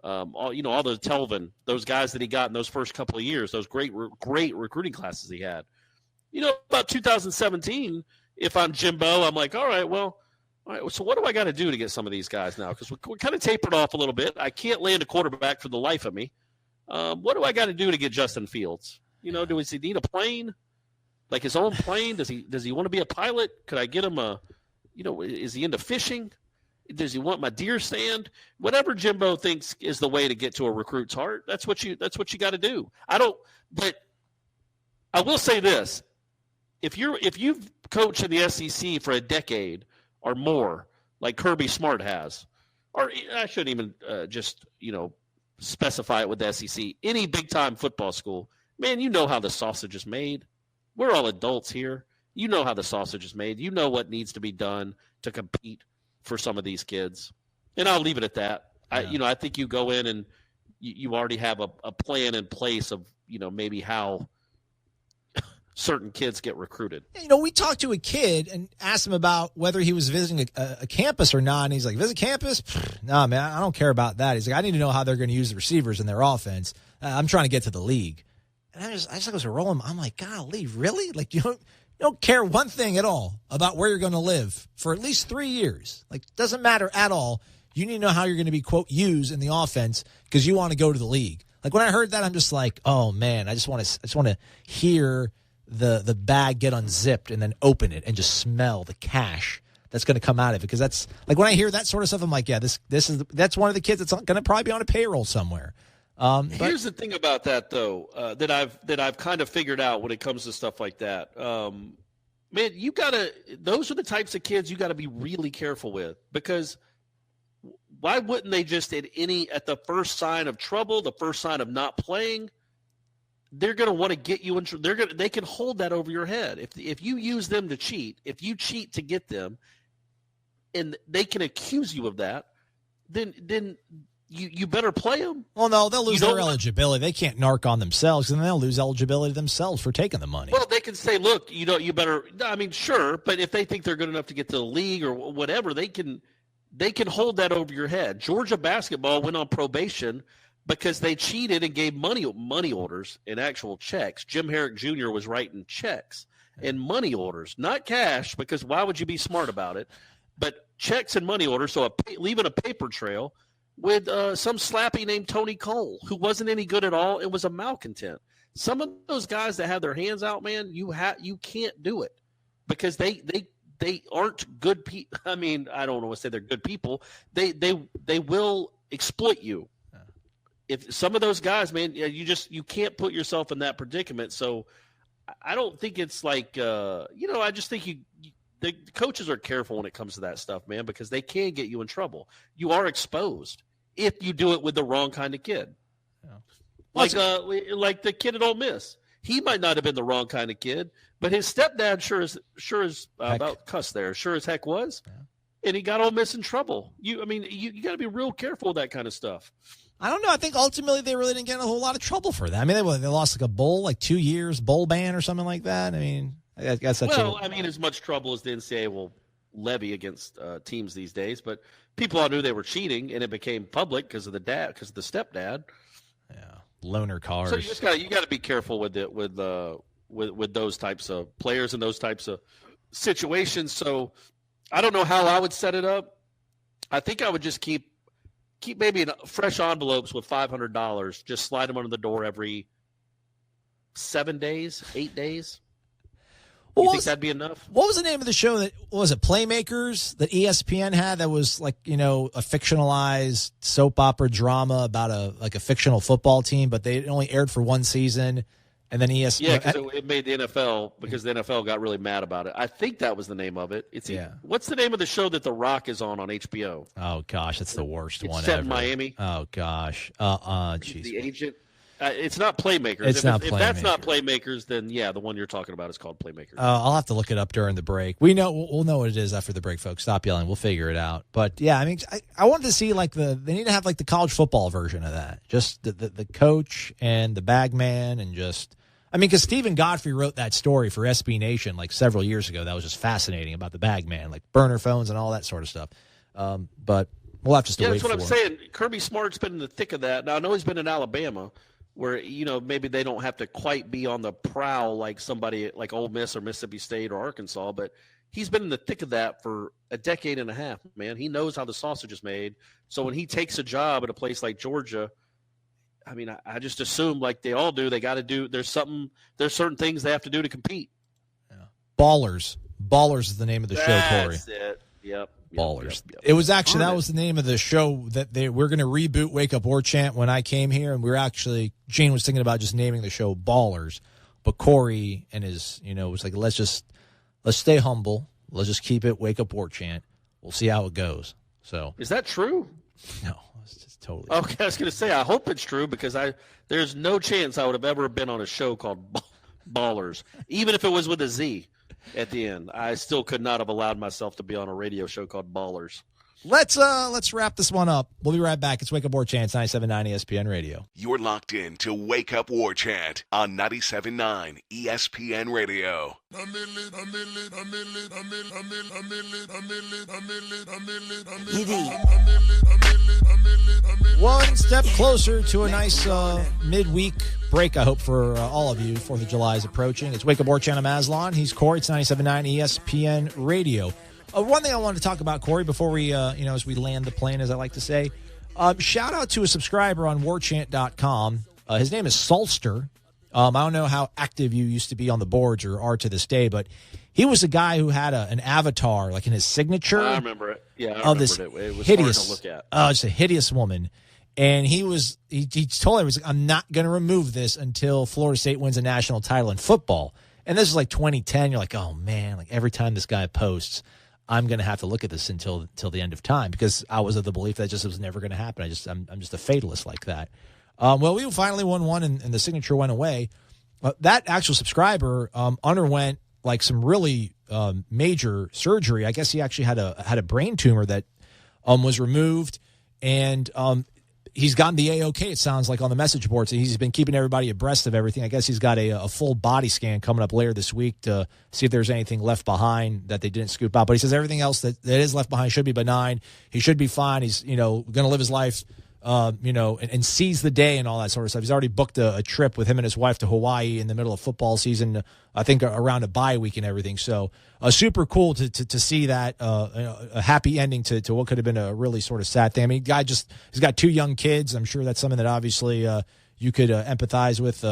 [SPEAKER 3] all those Telvin, those guys that he got in those first couple of years, those great recruiting classes he had. About 2017, if I'm Jimbo, I'm like, all right, so what do I got to do to get some of these guys now? Because we're kind of tapered off a little bit. I can't land a quarterback for the life of me. What do I got to do to get Justin Fields? Does he need a plane? His own plane? Does he want to be a pilot? Could I get him is he into fishing? Does he want my deer stand? Whatever Jimbo thinks is the way to get to a recruit's heart, that's what you got to do. But I will say this. If you've coached in the SEC for a decade or more, like Kirby Smart has, or I shouldn't even specify it with the SEC, any big-time football school, man, you know how the sausage is made. We're all adults here. You know how the sausage is made. You know what needs to be done to compete for some of these kids. And I'll leave it at that. Yeah. I think you go in and you already have a plan in place of, maybe how certain kids get recruited.
[SPEAKER 2] We talked to a kid and asked him about whether he was visiting a campus or not. And he's like, visit campus? Nah, man, I don't care about that. He's like, I need to know how they're going to use the receivers in their offense. I'm trying to get to the league. And I just was rolling. I'm like, golly, really? You don't care one thing at all about where you're going to live for at least 3 years. Doesn't matter at all. You need to know how you're going to be, quote, used in the offense because you want to go to the league. When I heard that, I'm just like, oh man, I just want to hear the bag get unzipped and then open it and just smell the cash that's going to come out of it. Because that's when I hear that sort of stuff, I'm like, yeah, that's one of the kids that's going to probably be on a payroll somewhere.
[SPEAKER 3] Here's the thing about that, though, that I've kind of figured out when it comes to stuff like that. Man, those are the types of kids you got to be really careful with, because why wouldn't they just at the first sign of trouble, the first sign of not playing, they're going to want to get you in. They can hold that over your head. If you use them to cheat, if you cheat to get them, and they can accuse you of that, then you better play them.
[SPEAKER 2] Well, no, they'll lose their eligibility. They can't narc on themselves, and they'll lose eligibility themselves for taking the money.
[SPEAKER 3] Well, they can say, look, you better. I mean, sure, but if they think they're good enough to get to the league or whatever, they can hold that over your head. Georgia basketball went on probation because they cheated and gave money orders and actual checks. Jim Herrick Jr. was writing checks and money orders, not cash, because why would you be smart about it? But checks and money orders, so leaving a paper trail. with some slappy named Tony Cole, who wasn't any good at all and was a malcontent. Some of those guys that have their hands out, man, you can't do it because they aren't good people. I mean, I don't want to say they're good people. They will exploit you. If some of those guys, man, you can't put yourself in that predicament. So I don't think it's like I just think the coaches are careful when it comes to that stuff, man, because they can get you in trouble. You are exposed if you do it with the wrong kind of kid. Yeah. Like the kid at Ole Miss. He might not have been the wrong kind of kid, but his stepdad sure as about cuss there, sure as heck was. Yeah. And he got Ole Miss in trouble. You got to be real careful with that kind of stuff.
[SPEAKER 2] I don't know. I think ultimately they really didn't get in a whole lot of trouble for that. I mean, they lost like a bowl, like 2 years, bowl ban or something like that. I mean, I guess that's
[SPEAKER 3] as much trouble as the NCAA will levy against teams these days. But people all knew they were cheating, and it became public because of the stepdad.
[SPEAKER 2] Yeah, loaner cars.
[SPEAKER 3] So you got to be careful with it with those types of players and those types of situations. So I don't know how I would set it up. I think I would just keep maybe fresh envelopes with $500. Just slide them under the door every 7 days, 8 days. You think that'd be enough?
[SPEAKER 2] What was the name of the show was it Playmakers that ESPN had that was like, a fictionalized soap opera drama about a fictional football team, but they only aired for one season, and then ESPN.
[SPEAKER 3] Yeah, because it made the NFL because the NFL got really mad about it. I think that was the name of it. What's the name of the show that The Rock is on HBO?
[SPEAKER 2] Oh gosh, that's the worst one
[SPEAKER 3] set
[SPEAKER 2] ever.
[SPEAKER 3] In Miami.
[SPEAKER 2] Oh gosh, jeez.
[SPEAKER 3] The Agent. It's not Playmakers. If that's not Playmakers, then yeah, the one you're talking about is called Playmakers.
[SPEAKER 2] I'll have to look it up during the break. We'll know what it is after the break, folks. Stop yelling. We'll figure it out. But yeah, I mean, I wanted to see they need to have like the college football version of that. Just the coach and the bagman and because Stephen Godfrey wrote that story for SB Nation like several years ago. That was just fascinating about the bagman, like burner phones and all that sort of stuff. But we'll have to still wait for it.
[SPEAKER 3] Yeah, that's what I'm saying. Kirby Smart's been in the thick of that. Now I know he's been in Alabama, where maybe they don't have to quite be on the prowl like somebody like Ole Miss or Mississippi State or Arkansas, but he's been in the thick of that for a decade and a half, man. He knows how the sausage is made. So when he takes a job at a place like Georgia, I mean, I just assume like they all do, they got to do – there's certain things they have to do to compete.
[SPEAKER 2] Yeah. Ballers is the name of the show, Corey.
[SPEAKER 3] That's it. Yep.
[SPEAKER 2] Ballers. Yep. It was actually that was the name of the show that we're going to reboot Wake Up War Chant when I came here, and Gene was thinking about just naming the show Ballers, but Corey and his was like let's stay humble, let's just keep it Wake Up War Chant. We'll see how it goes. So
[SPEAKER 3] is that true?
[SPEAKER 2] No, it's just totally.
[SPEAKER 3] Okay, I was going to say I hope it's true because there's no chance I would have ever been on a show called Ballers, even if it was with a Z. At the end, I still could not have allowed myself to be on a radio show called Ballers.
[SPEAKER 2] Let's wrap this one up. We'll be right back. It's Wake Up War Chant, 97.9 ESPN Radio.
[SPEAKER 1] You're locked in to Wake Up War Chant on 97.9 ESPN Radio.
[SPEAKER 2] One step closer to a nice midweek break, I hope, for all of you. 4th of July is approaching. It's Wake Up War Chant. I'm Aslan. He's Corey. It's 97.9 ESPN Radio. One thing I wanted to talk about, Corey, before we, as we land the plane, as I like to say, shout out to a subscriber on warchant.com. His name is Solster. I don't know how active you used to be on the boards or are to this day, but he was a guy who had an avatar, like in his signature.
[SPEAKER 3] I remember it. Yeah, I remember it. It was
[SPEAKER 2] hideous,
[SPEAKER 3] hard to look at.
[SPEAKER 2] It's a hideous woman. And he told everyone, I'm not going to remove this until Florida State wins a national title in football. And this is like 2010. You're like, oh, man, like every time this guy posts, I'm going to have to look at this until the end of time because I was of the belief that just was never going to happen. I'm just a fatalist like that. Well, we finally won one, and the signature went away. That actual subscriber underwent like some really major surgery. I guess he actually had a brain tumor that was removed, and he's gotten the A-OK, it sounds like, on the message boards. He's been keeping everybody abreast of everything. I guess he's got a full body scan coming up later this week to see if there's anything left behind that they didn't scoop out. But he says everything else that is left behind should be benign. He should be fine. He's going to live his life and seize the day and all that sort of stuff. He's already booked a trip with him and his wife to Hawaii in the middle of football season, I think around a bye week and everything. So super cool to see that, a happy ending to what could have been a really sort of sad thing. I mean, he's got 2 young kids. I'm sure that's something that obviously you could empathize with,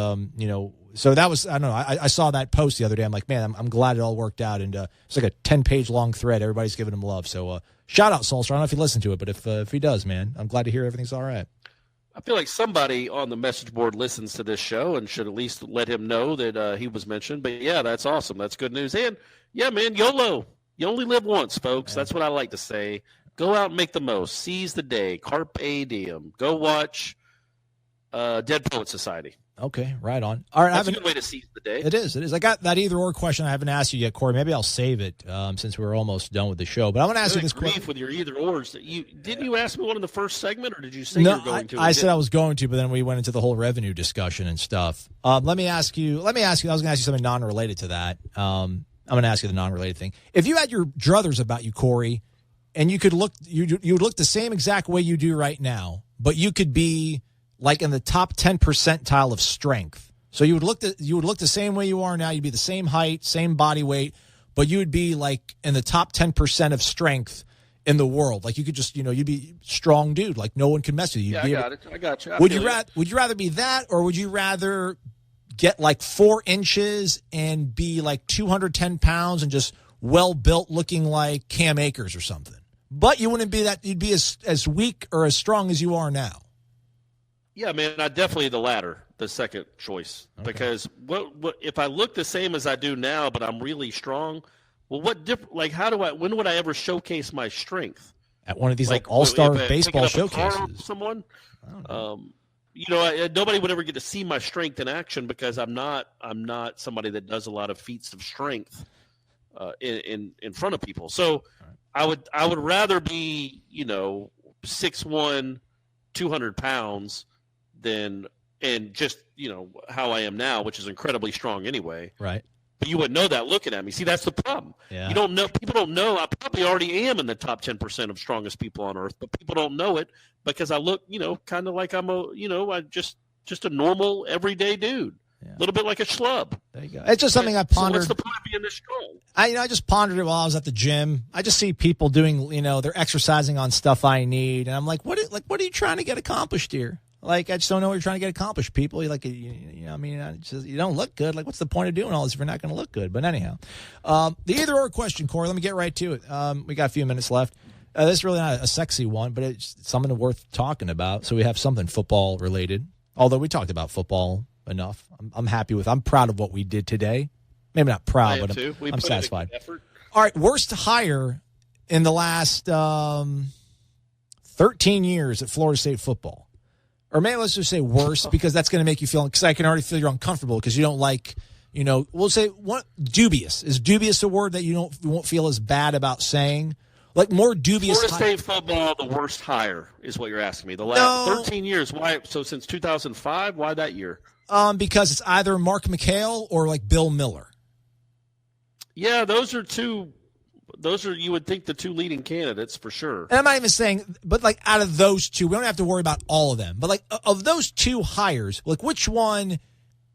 [SPEAKER 2] So that was, I don't know, I saw that post the other day. I'm like, man, I'm glad it all worked out. And it's like a 10-page long thread. Everybody's giving him love. So shout out, Sulster. I don't know if he listened to it, but if he does, man, I'm glad to hear everything's all right.
[SPEAKER 3] I feel like somebody on the message board listens to this show and should at least let him know that he was mentioned. But, yeah, that's awesome. That's good news. And, yeah, man, YOLO. You only live once, folks. Yeah. That's what I like to say. Go out and make the most. Seize the day. Carpe diem. Go watch Dead Poet Society.
[SPEAKER 2] Okay, right on. All right,
[SPEAKER 3] that's a good way to seize the day.
[SPEAKER 2] It is. I got that either-or question I haven't asked you yet, Corey. Maybe I'll save it since we're almost done with the show. But I'm going to ask you this question.
[SPEAKER 3] With your either-ors. Didn't you ask me one in the first segment, or did you say you were going to?
[SPEAKER 2] I said I was going to, but then we went into the whole revenue discussion and stuff. Let me ask you. I was going to ask you something non-related to that. I'm going to ask you the non-related thing. If you had your druthers about you, Corey, and you would look the same exact way you do right now, but you could be like in the top 10 percentile of strength. So you would look the same way you are now. You'd be the same height, same body weight, but you would be like in the top 10% of strength in the world. Like you could just, you'd be a strong dude. Like no one could mess with you.
[SPEAKER 3] I got you.
[SPEAKER 2] Would you rather be that, or would you rather get like 4 inches and be like 210 pounds and just well built, looking like Cam Akers or something? But you wouldn't be that. You'd be as weak or as strong as you are now.
[SPEAKER 3] Yeah, man, I definitely the latter, the second choice. Okay. Because what if I look the same as I do now, but I'm really strong? Well, what different? Like, when would I ever showcase my strength?
[SPEAKER 2] At one of these like all-star baseball showcases.
[SPEAKER 3] Someone, nobody would ever get to see my strength in action because I'm not somebody that does a lot of feats of strength in front of people. So I would rather be 6'1", 200 pounds. And just, how I am now, which is incredibly strong anyway.
[SPEAKER 2] Right.
[SPEAKER 3] But you wouldn't know that looking at me. See, that's the problem.
[SPEAKER 2] Yeah.
[SPEAKER 3] You don't know. People don't know. I probably already am in the top 10% of strongest people on earth, but people don't know it because I look, kind of like I'm just a normal everyday dude. A little bit like a schlub.
[SPEAKER 2] There you go. It's just something I pondered.
[SPEAKER 3] So what's the point of being this strong?
[SPEAKER 2] I just pondered it while I was at the gym. I just see people doing, they're exercising on stuff I need, and I'm like, what are you trying to get accomplished here? Like, I just don't know what you're trying to get accomplished, people. You're like, you don't look good. Like, what's the point of doing all this if you're not going to look good? But anyhow, the either-or question, Corey, let me get right to it. We got a few minutes left. This is really not a sexy one, but it's something worth talking about. So we have something football-related, although we talked about football enough. I'm proud of what we did today. Maybe not proud, but I'm satisfied. All right, worst hire in the last 13 years at Florida State football. Or maybe let's just say worse, because that's going to make you feel, because I can already feel you're uncomfortable because you don't like, we'll say dubious. Is dubious a word that you won't feel as bad about saying? Like more dubious.
[SPEAKER 3] Florida State football, the worst hire is what you're asking me. The last 13 years. Why? So since 2005, why that year?
[SPEAKER 2] Because it's either Mark McHale or like Bill Miller.
[SPEAKER 3] Yeah, those are you would think the 2 leading candidates for sure.
[SPEAKER 2] And I'm not even saying, but like out of those 2, we don't have to worry about all of them. But like of those 2 hires, like which one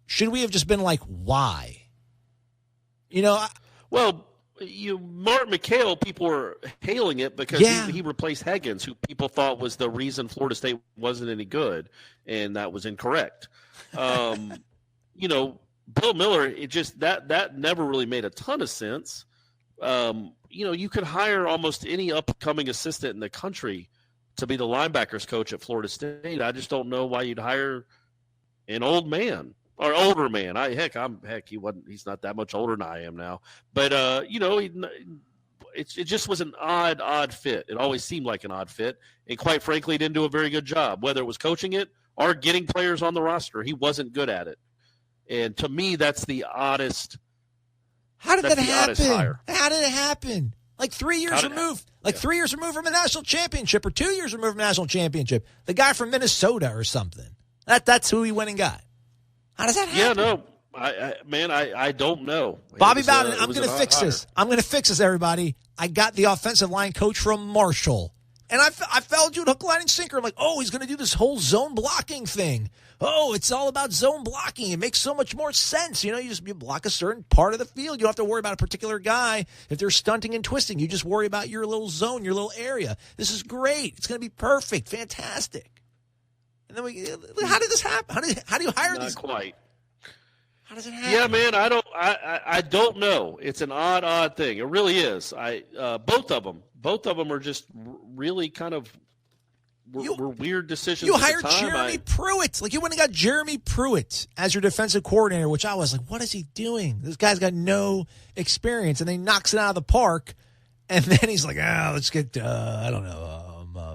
[SPEAKER 2] should we have just been like, why?
[SPEAKER 3] Well, Mark McHale, people were hailing it because he replaced Higgins, who people thought was the reason Florida State wasn't any good, and that was incorrect. Bill Miller, it just that never really made a ton of sense. You could hire almost any upcoming assistant in the country to be the linebackers coach at Florida State. I just don't know why you'd hire an old man or older man. He's not that much older than I am now. But it just was an odd fit. It always seemed like an odd fit, and quite frankly, he didn't do a very good job. Whether it was coaching it or getting players on the roster, he wasn't good at it. And to me, that's the oddest.
[SPEAKER 2] How did that happen? How did it happen? Like 3 years removed. 3 years removed from a national championship, or 2 years removed from a national championship. The guy from Minnesota or something. That's who he went and got. How does that happen?
[SPEAKER 3] Yeah, no. I don't know.
[SPEAKER 2] Bobby Bowden, I'm going to fix this. I'm going to fix this, everybody. I got the offensive line coach from Marshall. And I fell into hook, line, and sinker. I'm like, oh, he's going to do this whole zone blocking thing. Oh, it's all about zone blocking. It makes so much more sense. You block a certain part of the field. You don't have to worry about a particular guy if they're stunting and twisting. You just worry about your little zone, your little area. This is great. It's going to be perfect, fantastic. And then how did this happen? How do you hire these?
[SPEAKER 3] Not quite.
[SPEAKER 2] How does it happen?
[SPEAKER 3] Yeah, man, I don't know. It's an odd thing. It really is. Both of them are just really kind of were weird decisions.
[SPEAKER 2] You
[SPEAKER 3] at
[SPEAKER 2] hired
[SPEAKER 3] the time.
[SPEAKER 2] Jeremy Pruitt. Like, you went and got Jeremy Pruitt as your defensive coordinator, which I was like, what is he doing? This guy's got no experience, and then he knocks it out of the park, and then he's like, let's get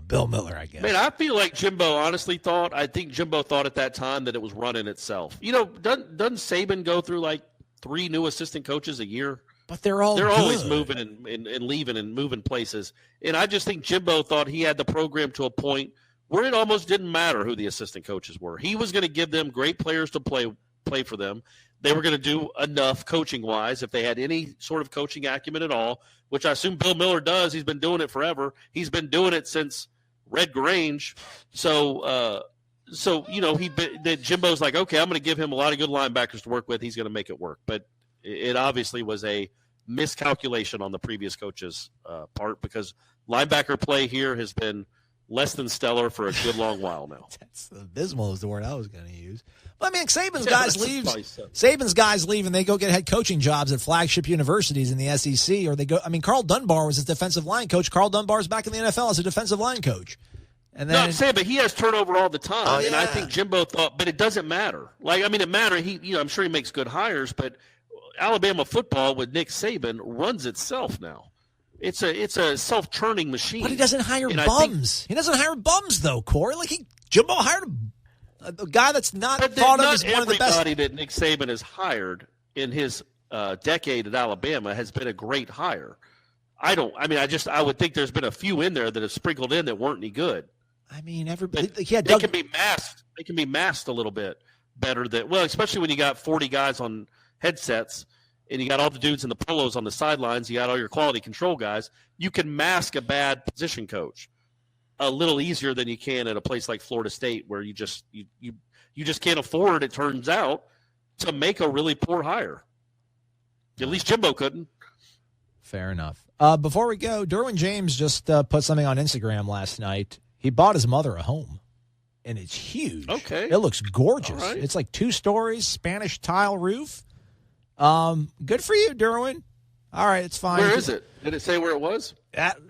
[SPEAKER 2] Bill Miller, I guess.
[SPEAKER 3] Man, I feel like I think Jimbo thought at that time that it was running itself. Doesn't Saban go through like 3 new assistant coaches a year?
[SPEAKER 2] But they're
[SPEAKER 3] always moving and leaving and moving places. And I just think Jimbo thought he had the program to a point where it almost didn't matter who the assistant coaches were. He was going to give them great players to play for them. They were going to do enough coaching-wise if they had any sort of coaching acumen at all, which I assume Bill Miller does. He's been doing it forever. He's been doing it since Red Grange. So Jimbo's like, okay, I'm going to give him a lot of good linebackers to work with. He's going to make it work. But it obviously was a miscalculation on the previous coach's part, because linebacker play here has been less than stellar for a good long while now.
[SPEAKER 2] That's abysmal is the word I was going to use. But, I mean, Saban's guys leave and they go get head coaching jobs at flagship universities in the SEC, or they go. I mean, Carl Dunbar was his defensive line coach. Carl Dunbar's back in the NFL as a defensive line coach. And then,
[SPEAKER 3] no, I'm saying, but he has turnover all the time,
[SPEAKER 2] oh, yeah.
[SPEAKER 3] And I think Jimbo thought, but it doesn't matter. It matters. I'm sure he makes good hires, but Alabama football with Nick Saban runs itself now. It's a self-churning machine.
[SPEAKER 2] But he doesn't hire bums. He doesn't hire bums, though, Corey. Jimbo hired a guy that's not thought of as one of the best.
[SPEAKER 3] Everybody that Nick Saban has hired in his decade at Alabama has been a great hire. I would think there's been a few in there that have sprinkled in that weren't any good.
[SPEAKER 2] I mean,
[SPEAKER 3] they can be masked. They can be masked a little bit better especially when you got 40 guys on headsets and you got all the dudes in the polos on the sidelines. You got all your quality control guys. You can mask a bad position coach a little easier than you can at a place like Florida State, where you just can't afford, it turns out, to make a really poor hire. At least Jimbo couldn't.
[SPEAKER 2] Fair enough. Before we go, Derwin James just put something on Instagram last night. He bought his mother a home, and it's huge.
[SPEAKER 3] Okay.
[SPEAKER 2] It looks gorgeous.
[SPEAKER 3] Right.
[SPEAKER 2] It's like 2 stories, Spanish tile roof. Good for you, Derwin. All right, it's fine.
[SPEAKER 3] Where is it? Did it say where it was?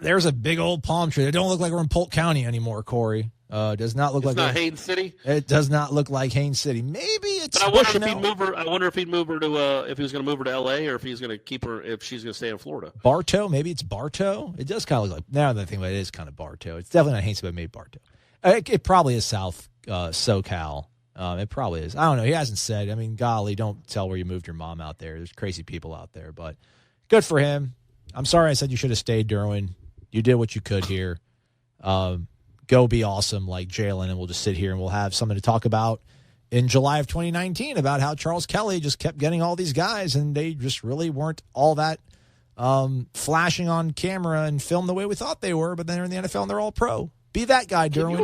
[SPEAKER 2] There's a big old palm tree. It don't look like we're in Polk County anymore, Corey. Does not look
[SPEAKER 3] it's
[SPEAKER 2] like
[SPEAKER 3] not Haines City.
[SPEAKER 2] It does not look like Haines City. Maybe it's.
[SPEAKER 3] But I wonder if he'd move her. I wonder if he'd move her to if he was going to move her to L.A. or if he's going to keep her if she's going to stay in Florida.
[SPEAKER 2] Bartow, maybe it's Bartow. It does kind of look like. Now that I think about it, it is kind of Bartow. It's definitely not Haines, but maybe Bartow. It probably is South SoCal. It probably is. I don't know. He hasn't said. I mean, golly, don't tell where you moved your mom out there. There's crazy people out there, but good for him. I'm sorry I said you should have stayed, Derwin. You did what you could here. Go be awesome like Jalen, and we'll just sit here and we'll have something to talk about in July of 2019 about how Charles Kelly just kept getting all these guys, and they just really weren't all that flashing on camera and film the way we thought they were, but then they're in the NFL and they're all pro. Be that guy, Derwin.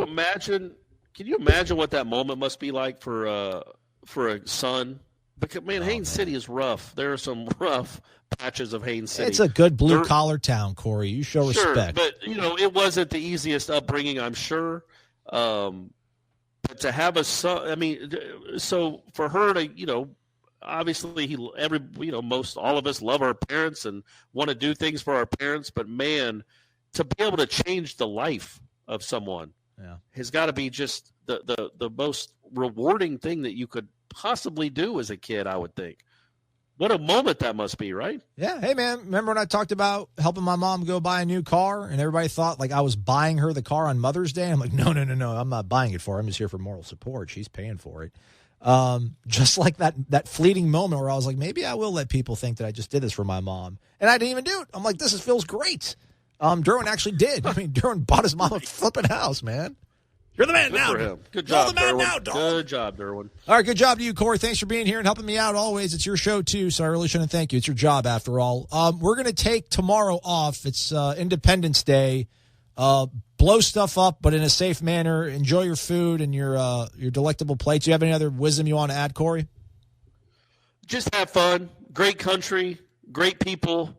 [SPEAKER 3] Can you imagine what that moment must be like for a son? Because, man, Haines City is rough. There are some rough patches of Haines City.
[SPEAKER 2] It's a good blue-collar town, Corey. You show respect.
[SPEAKER 3] But, it wasn't the easiest upbringing, I'm sure. But to have a son, so for her to, obviously most all of us love our parents and want to do things for our parents. But, man, to be able to change the life of someone has got to be just the most rewarding thing that you could possibly do as a kid, I would think. What a moment that must be, right?
[SPEAKER 2] Yeah. Hey, man, remember when I talked about helping my mom go buy a new car and everybody thought like I was buying her the car on Mother's Day? I'm like, no. I'm not buying it for her. I'm just here for moral support. She's paying for it. Just like that fleeting moment where I was like, maybe I will let people think that I just did this for my mom. And I didn't even do it. I'm like, feels great. Derwin actually did. I mean, Derwin bought his mom a flipping house, man. You're the man now.
[SPEAKER 3] For him. Good job,
[SPEAKER 2] You're the man
[SPEAKER 3] Derwin.
[SPEAKER 2] now, dog.
[SPEAKER 3] Good job, Derwin.
[SPEAKER 2] All right, good job to you, Corey. Thanks for being here and helping me out always. It's your show, too, so I really shouldn't thank you. It's your job, after all. We're going to take tomorrow off. It's Independence Day. blow stuff up, but in a safe manner. Enjoy your food and your delectable plates. Do you have any other wisdom you want to add, Corey?
[SPEAKER 3] Just have fun. Great country, great people.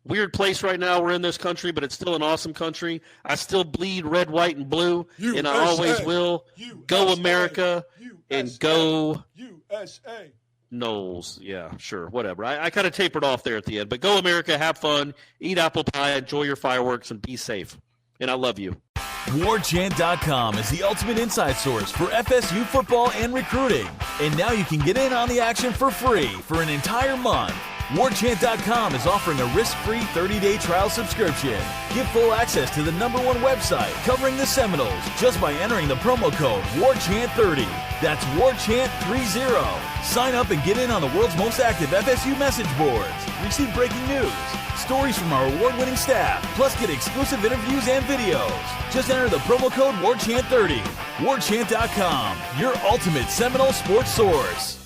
[SPEAKER 3] Weird place right now we're in this country, but it's still an awesome country. I still bleed red, white, and blue, and I always will. Go America and go
[SPEAKER 2] USA.
[SPEAKER 3] Knowles. Yeah, sure, whatever. I kind of tapered off there at the end, but go America, have fun, eat apple pie, enjoy your fireworks, and be safe. And I love you.
[SPEAKER 6] WarChant.com is the ultimate inside source for FSU football and recruiting. And now you can get in on the action for free for an entire month. WarChant.com is offering a risk-free 30-day trial subscription. Get full access to the #1 website covering the Seminoles just by entering the promo code WarChant30. That's WarChant30. Sign up and get in on the world's most active FSU message boards. Receive breaking news, stories from our award-winning staff, plus get exclusive interviews and videos. Just enter the promo code WarChant30. WarChant.com, your ultimate Seminole sports source.